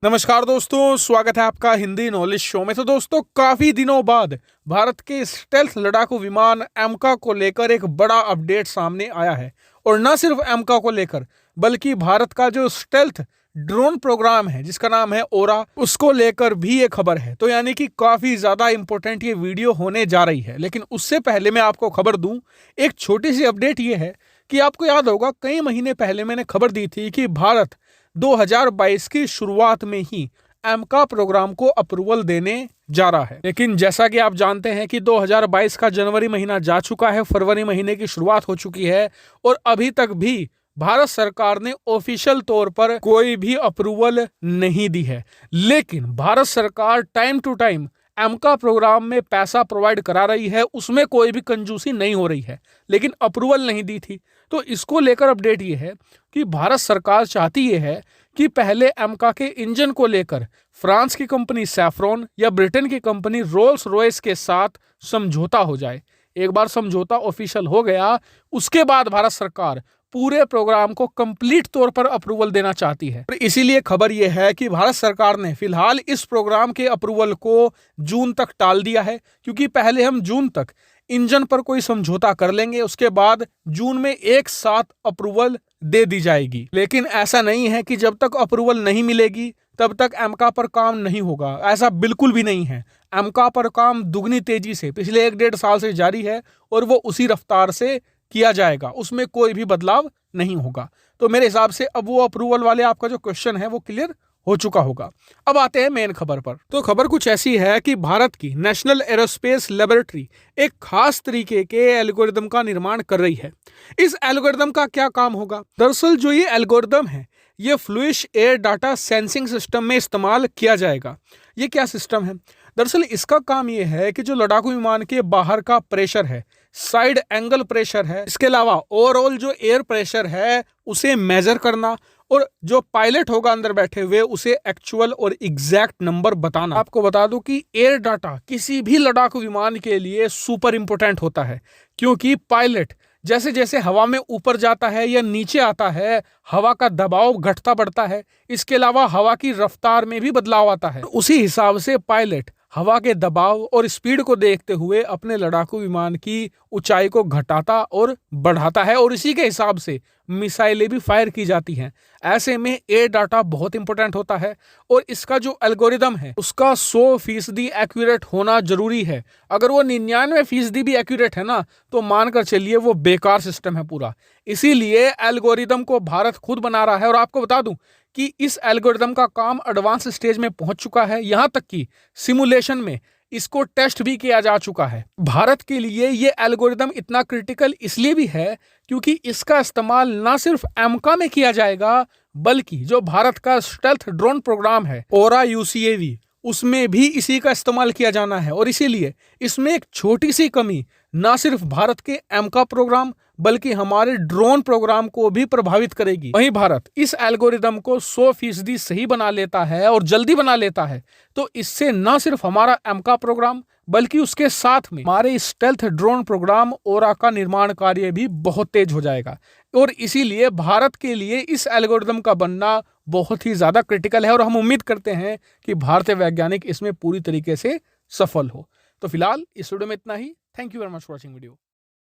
नमस्कार दोस्तों, स्वागत है आपका हिंदी नॉलेज शो में। तो दोस्तों, काफी दिनों बाद भारत के स्टेल्थ लड़ाकू विमान एमका को लेकर एक बड़ा अपडेट सामने आया है। और न सिर्फ एमका को लेकर बल्कि भारत का जो स्टेल्थ ड्रोन प्रोग्राम है जिसका नाम है ओरा, उसको लेकर भी ये खबर है। तो यानी कि काफी ज्यादा इंपॉर्टेंट ये वीडियो होने जा रही है। लेकिन उससे पहले मैं आपको खबर दूं, एक छोटी सी अपडेट ये है कि आपको याद होगा कई महीने पहले मैंने खबर दी थी कि भारत 2022 की शुरुआत में ही एमका प्रोग्राम को अप्रूवल देने जा रहा है। लेकिन जैसा कि आप जानते हैं कि 2022 का जनवरी महीना जा चुका है, फरवरी महीने की शुरुआत हो चुकी है और अभी तक भी भारत सरकार ने ऑफिशियल तौर पर कोई भी अप्रूवल नहीं दी है। लेकिन भारत सरकार टाइम टू टाइम एमका प्रोग्राम में पैसा प्रोवाइड करा रही है, उसमें कोई भी कंजूसी नहीं हो रही है, लेकिन अप्रूवल नहीं दी थी। तो इसको लेकर अपडेट ये है कि भारत सरकार चाहती ये है कि पहले एमका के इंजन को लेकर फ्रांस की कंपनी सैफ्रॉन या ब्रिटेन की कंपनी रोल्स रॉयस के साथ समझौता हो जाए। एक बार समझौता ऑफिशियल हो गया, उसके बाद भारत सरकार पूरे प्रोग्राम को कंप्लीट तौर पर अप्रूवल देना चाहती है। और इसीलिए खबर यह है कि भारत सरकार ने फिलहाल इस प्रोग्राम के अप्रूवल को जून तक टाल दिया है, क्योंकि पहले हम जून तक इंजन पर कोई समझौता कर लेंगे, उसके बाद जून में एक साथ अप्रूवल दे दी जाएगी। लेकिन ऐसा नहीं है कि जब तक अप्रूवल नहीं मिलेगी तब तक एमका पर काम नहीं होगा, ऐसा बिल्कुल भी नहीं है। एमका पर काम दुगनी तेजी से पिछले 1-1.5 साल से जारी है और वो उसी रफ्तार से किया जाएगा, उसमें कोई भी बदलाव नहीं होगा। तो मेरे हिसाब से अब वो अप्रूवल वाले आपका जो क्वेश्चन है वो क्लियर हो चुका होगा। अब आते हैं मेन खबर पर। तो खबर कुछ ऐसी है कि भारत की नेशनल एरोस्पेस लेबोरेटरी एक खास तरीके के एल्गोरिदम का निर्माण कर रही है। इस एल्गोरिदम का क्या काम होगा? दरअसल जो ये एल्गोरिदम है ये फ्लूइश एयर डाटा सेंसिंग सिस्टम में इस्तेमाल किया जाएगा। ये क्या सिस्टम है? दरअसल इसका काम ये है कि जो लड़ाकू विमान के बाहर का प्रेशर है, साइड एंगल प्रेशर है, इसके अलावा ओवरऑल जो एयर प्रेशर है उसे मेजर करना और जो पायलट होगा अंदर बैठे हुए उसे एक्चुअल और एग्जैक्ट नंबर बताना। आपको बता दूं कि एयर डाटा किसी भी लड़ाकू विमान के लिए सुपर इंपोर्टेंट होता है, क्योंकि पायलट जैसे जैसे हवा में ऊपर जाता है या नीचे आता है, हवा का दबाव घटता बढ़ता है। इसके अलावा हवा की रफ्तार में भी बदलाव आता है। उसी हिसाब से पायलट हवा के दबाव और स्पीड को देखते हुए अपने लड़ाकू विमान की ऊंचाई को घटाता और बढ़ाता है और इसी के हिसाब से मिसाइलें भी फायर की जाती हैं। ऐसे में एयर डाटा बहुत इंपॉर्टेंट होता है और इसका जो एल्गोरिदम है उसका 100% एक्यूरेट होना जरूरी है। अगर वो 99% भी एक्यूरेट है ना, तो मानकर चलिए वो बेकार सिस्टम है पूरा। इसीलिए एल्गोरिदम को भारत खुद बना रहा है और आपको बता दूं कि इस एल्गोरिदम का काम एडवांस स्टेज में पहुंच चुका है। यहां तक कि सिमुलेशन में इसको टेस्ट भी किया जा चुका है। भारत के लिए ये एल्गोरिदम इतना क्रिटिकल इसलिए भी है क्योंकि इसका इस्तेमाल ना सिर्फ एमका में किया जाएगा, बल्कि जो भारत का स्टेल्थ ड्रोन प्रोग्राम है ओरा यूसीएवी, उसमें भी इसी का इस्तेमाल किया जाना है। और इसीलिए इसमें एक छोटी सी कमी ना सिर्फ भारत के एमका प्रोग्राम बल्कि हमारे ड्रोन प्रोग्राम को भी प्रभावित करेगी। वहीं भारत इस एल्गोरिदम को 100% सही बना लेता है और जल्दी बना लेता है, तो इससे ना सिर्फ हमारा एमका प्रोग्राम बल्कि उसके साथ में हमारे स्टेल्थ ड्रोन प्रोग्राम ओरा का निर्माण कार्य भी बहुत तेज हो जाएगा। और इसीलिए भारत के लिए इस एल्गोरिदम का बनना बहुत ही ज्यादा क्रिटिकल है और हम उम्मीद करते हैं कि भारतीय वैज्ञानिक इसमें पूरी तरीके से सफल हो। तो फिलहाल इस वीडियो में इतना ही। Thank you very much for watching video.